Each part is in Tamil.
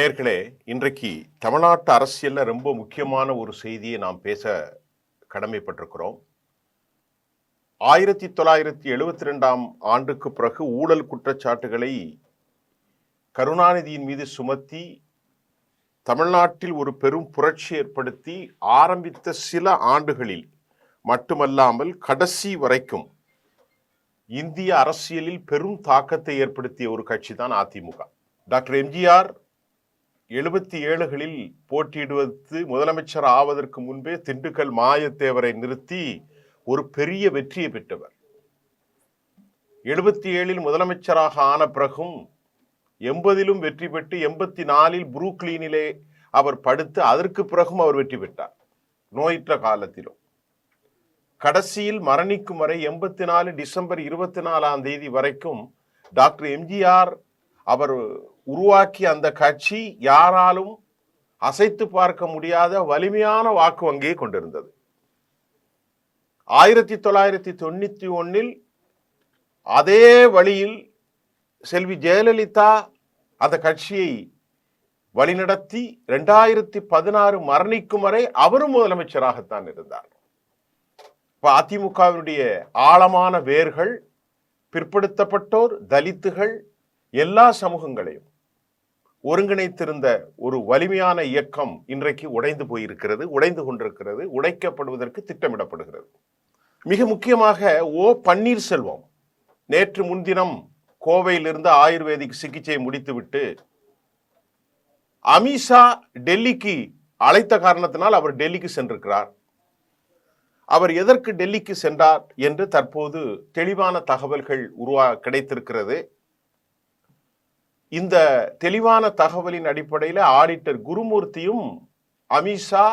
நேயர்களே, இன்றைக்கு தமிழ்நாட்டு அரசியல்ல ரொம்ப முக்கியமான ஒரு செய்தியை நாம் பேச கடமைப்பட்டிருக்கிறோம். 1972ஆம் ஆண்டுக்கு பிறகு ஊழல் குற்றச்சாட்டுகளை கருணாநிதியின் மீது சுமத்தி தமிழ்நாட்டில் ஒரு பெரும் புரட்சி ஏற்படுத்தி ஆரம்பித்த சில ஆண்டுகளில் மட்டுமல்லாமல் கடைசி வரைக்கும் இந்திய அரசியலில் பெரும் தாக்கத்தை ஏற்படுத்திய ஒரு கட்சி தான் அதிமுக. டாக்டர் எம்ஜிஆர் 77களில் போட்டியிடுவது முதலமைச்சர் ஆவதற்கு முன்பே திண்டுக்கல் மாயத்தேவரை நிறுத்தி ஒரு பெரிய வெற்றியை பெற்றவர். 77ல் முதலமைச்சராக ஆன பிறகும் 80லும் வெற்றி பெற்று 84ல் புரூக்ளினிலே அவர் படுத்து அதற்கு பிறகும் அவர் வெற்றி பெற்றார். நோயற்ற காலத்திலும் கடைசியில் மரணிக்கும் வரை 84 டிசம்பர் 24ஆம் தேதி வரைக்கும் டாக்டர் எம்ஜிஆர் அவர் உருவாக்கிய அந்த கட்சி யாராலும் அசைத்து பார்க்க முடியாத வலிமையான வாக்கு வங்கியை கொண்டிருந்தது. 1991ல் அதே வழியில் செல்வி ஜெயலலிதா அந்த கட்சியை வழிநடத்தி 2016 மரணிக்கும் வரை அவரும் முதலமைச்சராகத்தான் இருந்தார். அதிமுகவினுடைய ஆழமான வேர்கள் பிற்படுத்தப்பட்டோர், தலித்துகள், எல்லா சமூகங்களையும் ஒருங்கிணைத்திருந்த ஒரு வலிமையான இயக்கம் இன்றைக்கு உடைந்து போயிருக்கிறது, உடைந்து கொண்டிருக்கிறது, உடைக்கப்படுவதற்கு திட்டமிடப்படுகிறது. மிக முக்கியமாக பன்னீர்செல்வம் நேற்று முன்தினம் கோவையிலிருந்து ஆயுர்வேதிக் சிகிச்சை முடித்துவிட்டு அமித்ஷா டெல்லிக்கு அழைத்த காரணத்தினால் அவர் டெல்லிக்கு சென்றிருக்கிறார். அவர் எதற்கு டெல்லிக்கு சென்றார் என்று தற்போது தெளிவான தகவல்கள் கிடைத்திருக்கிறது. இந்த தெளிவான தகவலின் அடிப்படையில் ஆடிட்டர் குருமூர்த்தியும் அமித்ஷா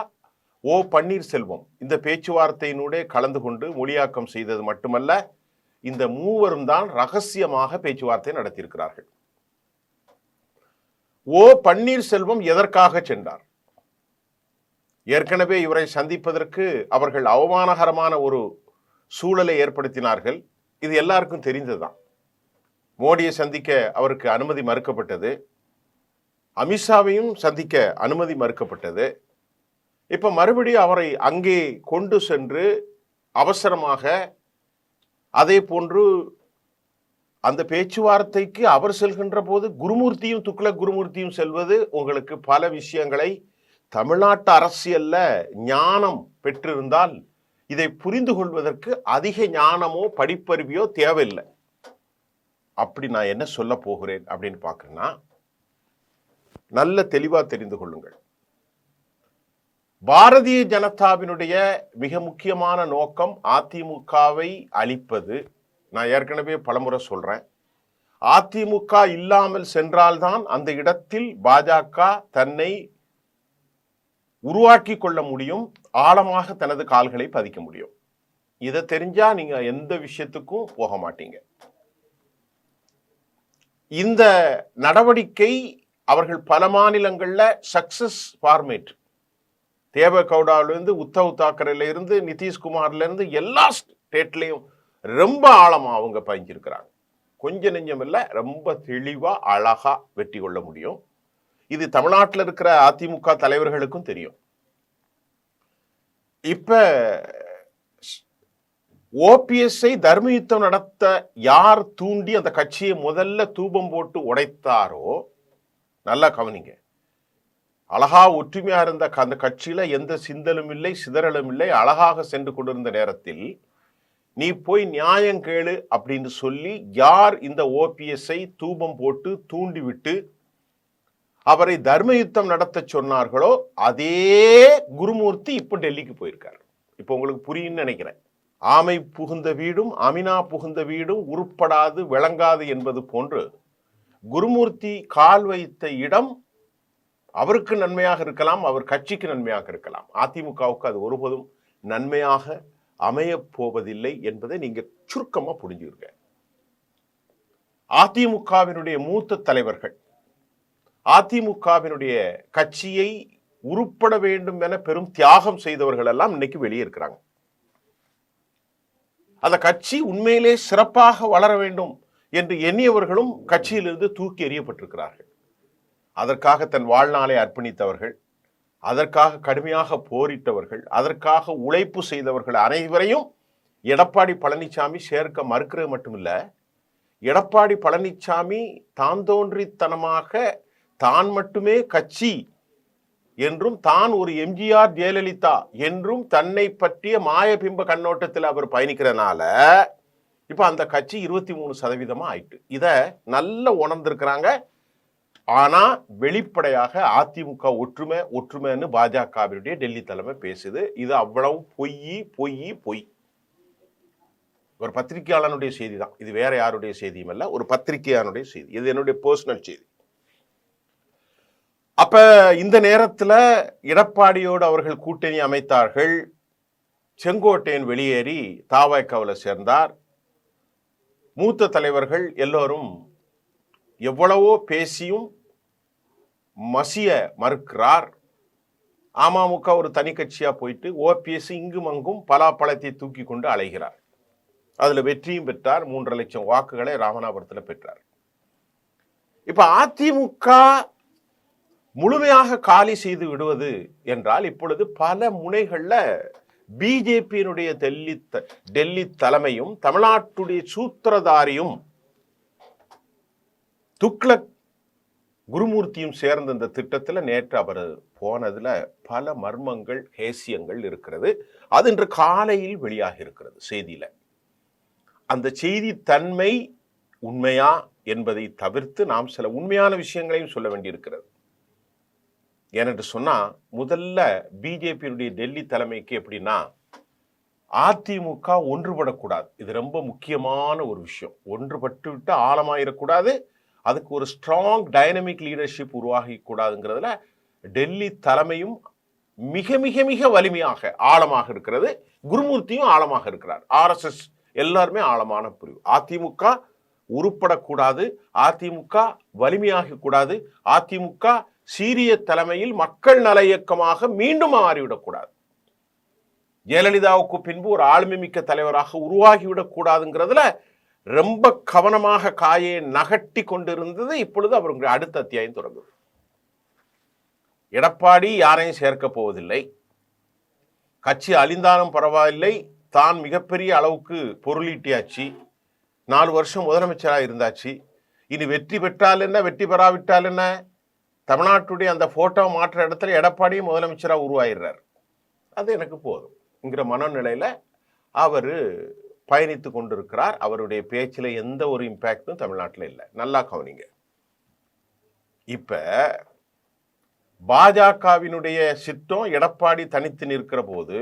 பன்னீர்செல்வம் இந்த பேச்சுவார்த்தையினூடே கலந்து கொண்டு மொழியாக்கம் செய்தது மட்டுமல்ல, இந்த மூவரும் தான் ரகசியமாக பேச்சுவார்த்தை நடத்தியிருக்கிறார்கள். பன்னீர்செல்வம் எதற்காக சென்றார்? ஏற்கனவே இவரை சந்திப்பதற்கு அவர்கள் அவமானகரமான ஒரு சூழலை ஏற்படுத்தினார்கள். இது எல்லாருக்கும் தெரிந்ததுதான். மோடியை சந்திக்க அவருக்கு அனுமதி மறுக்கப்பட்டது, அமித்ஷாவையும் சந்திக்க அனுமதி மறுக்கப்பட்டது. இப்ப மறுபடியும் அவரை அங்கே கொண்டு சென்று அவசரமாக அதே போன்று அந்த பேச்சுவார்த்தைக்கு அவர் செல்கின்ற போது குருமூர்த்தியும் துக்ளக் குருமூர்த்தியும் செல்வது உங்களுக்கு பல விஷயங்களை தமிழ்நாட்டு அரசியல்ல ஞானம் பெற்றிருந்தால் இதை புரிந்து கொள்வதற்கு அதிக ஞானமோ படிப்பறிவியோ தேவையில்லை. அப்படி நான் என்ன சொல்ல போகிறேன் அப்படின்னு பார்க்கறேன்னா, நல்ல தெளிவா தெரிந்து கொள்ளுங்கள். பாரதிய ஜனதாவினுடைய மிக முக்கியமான நோக்கம் அதிமுகவை அழிப்பது. நான் ஏற்கனவே பலமுறை சொல்றேன், அதிமுக இல்லாமல் சென்றால்தான் அந்த இடத்தில் பாஜக தன்னை உருவாக்கி கொள்ள முடியும், ஆழமாக தனது கால்களை பதிக்க முடியும். இதை தெரிஞ்சா நீங்க எந்த விஷயத்துக்கும் போக மாட்டீங்க. இந்த நடவடிக்கை அவர்கள் பல மாநிலங்கள்ல சக்சஸ் ஃபார்மேட், தேவகவுடாவிலிருந்து உத்தவ் தாக்கரேல இருந்து நிதிஷ்குமார்ல இருந்து எல்லா ஸ்டேட்லையும் ரொம்ப ஆழமா அவங்க பதிஞ்சிருக்கிறாங்க. கொஞ்சம் நெஞ்சம் இல்ல, ரொம்ப தெளிவா அழகா வெற்றி கொள்ள முடியும். இது தமிழ்நாட்டில் இருக்கிற அதிமுக தலைவர்களுக்கும் தெரியும். இப்ப ஓபிஎஸ்ஐ தர்மயுத்தம் நடத்த யார் தூண்டி அந்த கட்சியை முதல்ல தூபம் போட்டு உடைத்தாரோ, நல்லா கவனிங்க, அழகா ஒற்றுமையா இருந்த அந்த கட்சியில எந்த சிந்தலும் இல்லை, சிதறலும் இல்லை, அழகாக சென்று கொண்டிருந்த நேரத்தில் நீ போய் நியாயம் கேளு அப்படின்னு சொல்லி யார் இந்த ஓபிஎஸ்ஐ தூபம் போட்டு தூண்டி விட்டு அவரை தர்ம யுத்தம் நடத்த சொன்னார்களோ அதே குருமூர்த்தி இப்ப டெல்லிக்கு போயிருக்காரு. இப்ப உங்களுக்கு புரியும்னு நினைக்கிறேன். ஆமை புகுந்த வீடும் அமினா புகுந்த வீடும் உருப்படாது விளங்காது என்பது போன்று குருமூர்த்தி கால் வைத்த இடம் அவருக்கு நன்மையாக இருக்கலாம், அவர் கட்சிக்கு நன்மையாக இருக்கலாம். அதிமுகவுக்கு அது ஒருபோதும் நன்மையாக அமைய போவதில்லை என்பதை நீங்க சுருக்கமா புரிஞ்சுருங்க. அதிமுகவினுடைய மூத்த தலைவர்கள், அதிமுகவினுடைய கட்சியை உருப்பட வேண்டும் என பெரும் தியாகம் செய்தவர்கள் எல்லாம் இன்னைக்கு வெளியே இருக்கிறாங்க. அந்த கட்சி உண்மையிலே சிறப்பாக வளர வேண்டும் என்று எண்ணியவர்களும் கட்சியிலிருந்து தூக்கி எறியப்பட்டிருக்கிறார்கள். அதற்காக தன் வாழ்நாளை அர்ப்பணித்தவர்கள், அதற்காக கடுமையாக போரிட்டவர்கள், அதற்காக உழைப்பு செய்தவர்கள் அனைவரையும் எடப்பாடி பழனிசாமி சேர்க்க மறுக்கிறது மட்டுமில்ல, எடப்பாடி பழனிசாமி தான் தோன்றித்தனமாக தான் மட்டுமே கட்சி என்றும் தான் ஒரு எம்ஜிஆர் ஜெயலலிதா என்றும் தன்னை பற்றிய மாயபிம்ப கண்ணோட்டத்தில் அவர் பயணிக்கிறதுனால இப்ப அந்த கட்சி 23% ஆயிட்டு. இத நல்ல உணர்ந்திருக்கிறாங்க. ஆனா வெளிப்படையாக அதிமுக ஒற்றுமைன்னு பாஜகவினுடைய டெல்லி தலைமை பேசுது. இது அவ்வளவு பொய். ஒரு பத்திரிகையாளனுடைய செய்தி தான் இது, வேற யாருடைய செய்தியும் அல்ல, ஒரு பத்திரிகையாளனுடைய செய்தி. இது என்னுடைய பர்சனல் செய்தி. அப்ப இந்த நேரத்தில் எடப்பாடியோடு அவர்கள் கூட்டணி அமைத்தார்கள். செங்கோட்டையன் வெளியேறி தவைக்காவில் சேர்ந்தார். மூத்த தலைவர்கள் எல்லோரும் எவ்வளவோ பேசியும் மசிய மறுக்கிறார். அமமுக ஒரு தனி கட்சியா போயிட்டு ஓபிஎஸ் இங்கும் அங்கும் பலாப்பழத்தை தூக்கி கொண்டு அலைகிறார். அதுல வெற்றியும் பெற்றார். 3.5 லட்சம் வாக்குகளை ராமநாதபுரத்தில் பெற்றார். இப்ப அதிமுக முழுமையாக காலி செய்து விடுவது என்றால் இப்பொழுது பல முனைகள்ல பிஜேபியினுடைய டெல்லி தலைமையும் தமிழ்நாட்டுடைய சூத்திரதாரியும் துக்ளக் குருமூர்த்தியும் சேர்ந்த இந்த திட்டத்தில் நேற்று அவர் போனதுல பல மர்மங்கள், ஹேசியங்கள் இருக்கிறது. அது இன்று காலையில் வெளியாகி இருக்கிறது செய்தியில. அந்த செய்தி தன்மை உண்மையா என்பதை தவிர்த்து நாம் சில உண்மையான விஷயங்களையும் சொல்ல வேண்டியிருக்கிறது. ஏனென்று சொன்னா, முதல்ல பிஜேபியினுடைய டெல்லி தலைமைக்கு எப்படின்னா, அதிமுக ஒன்றுபடக்கூடாது. இது ரொம்ப முக்கியமான ஒரு விஷயம். ஒன்றுபட்டு விட்டு ஆழமாயிடக்கூடாது. அதுக்கு ஒரு ஸ்ட்ராங் டைனமிக் லீடர்ஷிப் உருவாகி கூடாதுங்கிறதுல டெல்லி தலைமையும் மிக மிக மிக வலிமையாக ஆழமாக இருக்கிறது. குருமூர்த்தியும் ஆழமாக இருக்கிறார். RSS எல்லாருமே ஆழமான பிரிவு. அதிமுக உருப்படக்கூடாது, அதிமுக வலிமையாக கூடாது, அதிமுக சீரிய தலைமையில் மக்கள் நல இயக்கமாக மீண்டும் மாறிவிடக்கூடாது, ஜெயலலிதாவுக்கு பின்பு ஒரு ஆளுமை மிக்க தலைவராக உருவாகிவிடக் கூடாதுங்கிறதுல ரொம்ப கவனமாக காயை நகட்டி கொண்டிருந்தது. இப்பொழுது அவருடைய அடுத்த அத்தியாயம் தொடங்குது. எடப்பாடி யாரையும் சேர்க்க போவதில்லை, கட்சி அழிந்தாலும் பரவாயில்லை, தான் மிகப்பெரிய அளவுக்கு பொருளீட்டியாச்சு, 4 வருஷம் முதலமைச்சராக இருந்தாச்சு, இனி வெற்றி பெற்றால் என்ன வெற்றி பெறாவிட்டால் என்ன, தமிழ்நாட்டுடைய அந்த போட்டோ மாற்ற இடத்துல எடப்பாடியும் முதலமைச்சராக உருவாயிடுறார், அது எனக்கு போதும்ங்கிற மனநிலையில அவர் பயணித்து கொண்டிருக்கிறார். அவருடைய பேச்சில் எந்த ஒரு இம்பாக்டும் தமிழ்நாட்டில் இல்லை. நல்லா கவனிங்க. இப்ப பாஜகவினுடைய சிட்டம் எடப்பாடி தனித்து நிற்கிற போது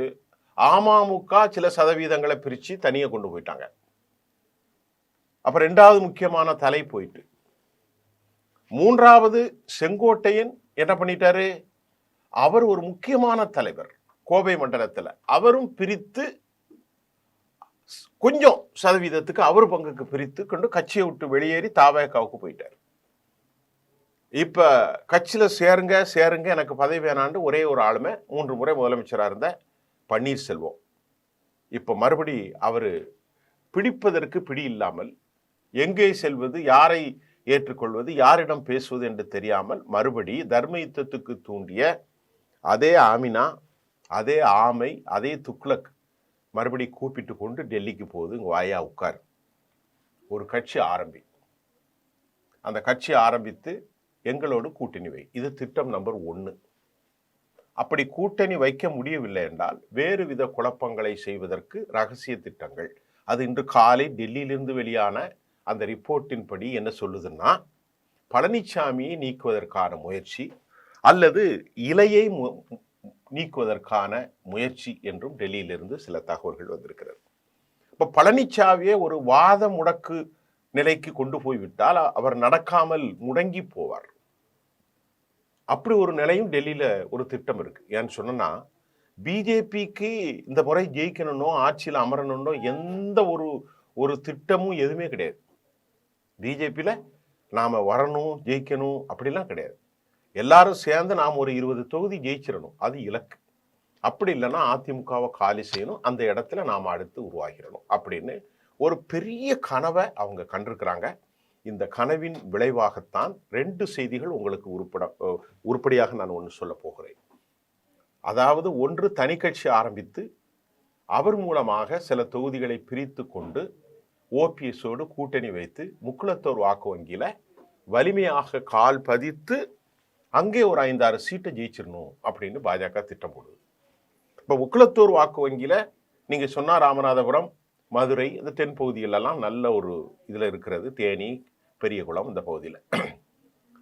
அமமுக சில சதவீதங்களை பிரிச்சு தனியே கொண்டு போயிட்டாங்க. அப்ப 2வது முக்கியமான தலை போயிட்டு, 3வது செங்கோட்டையன் என்ன பண்ணிட்டாரு, அவர் ஒரு முக்கியமான தலைவர் கோவை மண்டலத்தில், அவரும் பிரித்து கொஞ்சம் சதவீதத்துக்கு அவர் பங்குக்கு பிரித்து கொண்டு கட்சியை விட்டு வெளியேறி தவைக்காவுக்கு போயிட்டார். இப்ப கட்சியில சேருங்க எனக்கு பதவி வேணாண்டு ஒரே ஒரு ஆளுமை 3 முறை முதலமைச்சராக இருந்த பன்னீர்செல்வம் இப்ப மறுபடி அவரு பிடிப்பதற்கு பிடி இல்லாமல் எங்கே செல்வது, யாரை ஏற்றுக்கொள்வது, யாரிடம் பேசுவது என்று தெரியாமல் மறுபடி தர்ம யுத்தத்துக்கு தூண்டிய அதே ஆமினா, அதே ஆமை, அதே துக்ளக் மறுபடி கூப்பிட்டு கொண்டு டெல்லிக்கு போகுது. இங்க வாயா உட்கார், ஒரு கட்சி ஆரம்பி, அந்த கட்சி ஆரம்பித்து எங்களோடு கூட்டணி வை, இது திட்டம் நம்பர் 1. அப்படி கூட்டணி வைக்க முடியவில்லை என்றால் வேறு வித குழப்பங்களை செய்வதற்கு ரகசிய திட்டங்கள். அது இன்று காலை டெல்லியிலிருந்து வெளியான அந்த ரிப்போர்ட்டின் படி என்ன சொல்லுதுன்னா, பழனிசாமியை நீக்குவதற்கான முயற்சி அல்லது இலையை நீக்குவதற்கான முயற்சி என்றும் டெல்லியிலிருந்து சில தகவல்கள் வந்திருக்கிறது. இப்ப பழனிசாமியை ஒரு வாத முடக்கு நிலைக்கு கொண்டு போய்விட்டால் அவர் நடக்காமல் முடங்கி போவார். அப்படி ஒரு நிலையும் டெல்லியில ஒரு திட்டம் இருக்கு. ஏன்னு சொன்னா, பிஜேபிக்கு இந்த முறை ஜெயிக்கணும்னோ ஆட்சியில் அமரணும்னோ எந்த ஒரு திட்டமும் எதுவுமே கிடையாது. பிஜேபியில நாம வரணும் ஜெயிக்கணும் அப்படிலாம் கிடையாது. எல்லாரும் சேர்ந்து நாம் ஒரு 20 தொகுதி ஜெயிச்சிடணும், அது இலக்கு. அப்படி இல்லைன்னா அதிமுகவை காலி செய்யணும், அந்த இடத்துல நாம அடுத்து உருவாகிடணும் அப்படின்னு ஒரு பெரிய கனவை அவங்க கண்டிருக்கிறாங்க. இந்த கனவின் விளைவாகத்தான் 2 செய்திகள் உங்களுக்கு உருப்படியாக நான் ஒன்று சொல்ல போகிறேன். அதாவது ஒன்று, தனி கட்சி ஆரம்பித்து அவர் மூலமாக சில தொகுதிகளை பிரித்து கொண்டு ஓபிஎஸோடு கூட்டணி வைத்து முக்குளத்தோர் வாக்கு வங்கியில வலிமையாக கால் பதித்து அங்கே ஒரு 5-6 சீட்டை ஜெயிச்சிடணும் அப்படின்னு பாஜக திட்டம் போடுது. இப்ப முக்குளத்தோர் வாக்கு வங்கியில நீங்க சொன்னா ராமநாதபுரம், மதுரை, இந்த தென் பகுதிகளெல்லாம் நல்ல ஒரு இதுல இருக்கிறது, தேனி, பெரியகுளம் இந்த பகுதியில்.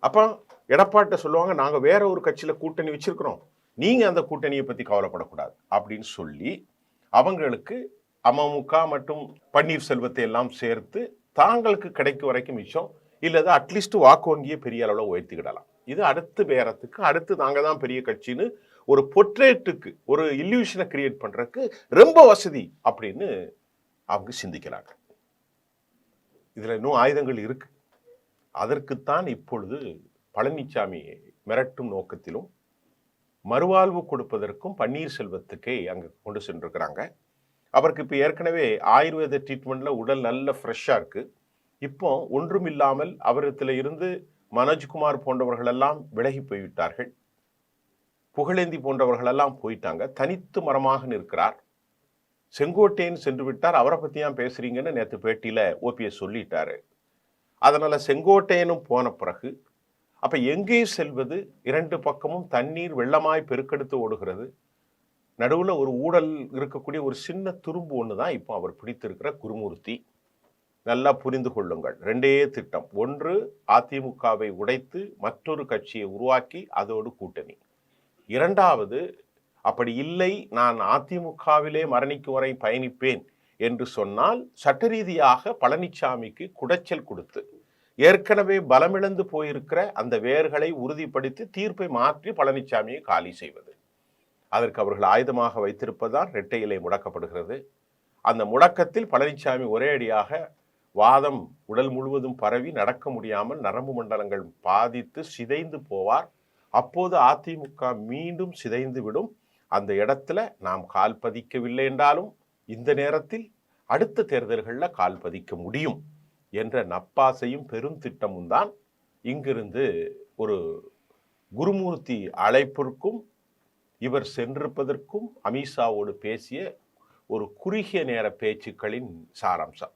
அப்ப எடப்பாட்ட சொல்லுவாங்க, நாங்க வேற ஒரு கட்சியில கூட்டணி வச்சிருக்கிறோம், நீங்க அந்த கூட்டணியை பத்தி கவலைப்படக்கூடாது அப்படின்னு சொல்லி அவங்களுக்கு அமமுக மற்றும் பன்னீர்செல்வத்தை எல்லாம் சேர்த்து தாங்களுக்கு கிடைக்கும் வரைக்கும் மிச்சம் இல்லது அட்லீஸ்ட் வாக்கு வங்கியை பெரிய அளவில் உயர்த்திக்கிடலாம். இது அடுத்து பேரத்துக்கு அடுத்து நாங்க தான் பெரிய கட்சின்னு ஒரு பொர்ட்ரேட்டுக்கு ஒரு இல்யூஷனை கிரியேட் பண்றதுக்கு ரொம்ப வசதி அப்படின்னு அவங்க சிந்திக்கிறாங்க. இதுல இன்னும் ஆயுதங்கள் இருக்கு. அதற்குத்தான் இப்பொழுது பழனிசாமி மிரட்டும் நோக்கத்திலும் மறுவாழ்வு கொடுப்பதற்கும் பன்னீர்செல்வத்துக்கே அங்க கொண்டு சென்றிருக்கிறாங்க. அவருக்கு இப்போ ஏற்கனவே ஆயுர்வேத ட்ரீட்மெண்ட்ல உடல் நல்ல ஃப்ரெஷ்ஷா இருக்கு. இப்போ ஒன்றுமில்லாமல் அவரத்துல இருந்து மனோஜ்குமார் போன்றவர்கள் எல்லாம் விலகி போய்விட்டார்கள், புகழேந்தி போன்றவர்கள் எல்லாம் போயிட்டாங்க, தனித்து மரமாக நிற்கிறார். செங்கோட்டையன் சென்று விட்டார், அவரை பத்தி ஏன் பேசுறீங்கன்னு நேற்று பேட்டியில ஓபிஎஸ் சொல்லிட்டாரு. அதனால செங்கோட்டையனும் போன பிறகு அப்ப எங்கே செல்வது? 2 பக்கமும் தண்ணீர் வெள்ளமாய் பெருக்கெடுத்து ஓடுகிறது. நடுவுல ஒரு ஊழல் இருக்கக்கூடிய ஒரு சின்ன துரும்பு ஒண்ணுதான் இப்போ அவர் பிடித்திருக்கிற குருமூர்த்தி. நல்லா புரிந்து கொள்ளுங்கள், 2 திட்டம். ஒன்று, அதிமுகவை உடைத்து மற்றொரு கட்சியை உருவாக்கி அதோடு கூட்டணி. 2வது, அப்படி இல்லை நான் அதிமுகவிலே மரணிக்கும் வரை பயணிப்பேன் என்று சொன்னால் சட்ட ரீதியாக பழனிசாமிக்கு குடைச்சல் கொடுத்து ஏற்கனவே பலமிழந்து போயிருக்கிற அந்த வேர்களை உறுதிப்படுத்தி தீர்ப்பை மாற்றி பழனிசாமியை காலி செய்வது. அதற்கு அவர்கள் ஆயுதமாக வைத்திருப்பதுதான் இரட்டை இலை முடக்கப்படுகிறது. அந்த முடக்கத்தில் பழனிசாமி ஒரே அடியாக வாதம் உடல் முழுவதும் பரவி நடக்க முடியாமல் நரம்பு மண்டலங்கள் பாதித்து சிதைந்து போவார். அப்போது அதிமுக மீண்டும் சிதைந்து விடும். அந்த இடத்துல நாம் கால் பதிக்கவில்லை என்றாலும் இந்த நேரத்தில் அடுத்த தேர்தல்களில் கால் பதிக்க முடியும் என்ற நப்பாசையும் பெரும் திட்டமும் தான் இங்கிருந்து ஒரு குருமூர்த்தி அழைப்பிற்கும் இவர் சென்றிருப்பதற்கும் அமித்ஷாவோடு பேசிய ஒரு குறுகிய நேர பேச்சுக்களின் சாராம்சம்.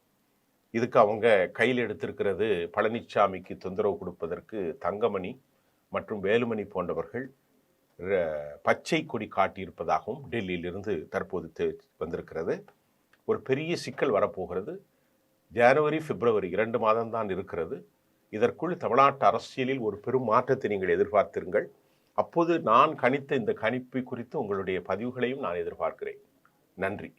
இதுக்கு அவங்க கையில் எடுத்திருக்கிறது பழனிசாமிக்கு தொந்தரவு கொடுப்பதற்கு தங்கமணி மற்றும் வேலுமணி போன்றவர்கள் பச்சை கொடி காட்டியிருப்பதாகவும் டெல்லியிலிருந்து தற்போது வந்திருக்கிறது. ஒரு பெரிய சிக்கல் வரப்போகிறது. ஜனவரி, பிப்ரவரி 2 மாதம் தான் இருக்கிறது. இதற்குள் தமிழ்நாட்டு அரசியலில் ஒரு பெரும் மாற்றத்தை நீங்கள் எதிர்பார்த்திருங்கள். அப்போது நான் கணித்த இந்த கணிப்பு குறித்து உங்களுடைய பதிவுகளையும் நான் எதிர்பார்க்கிறேன். நன்றி.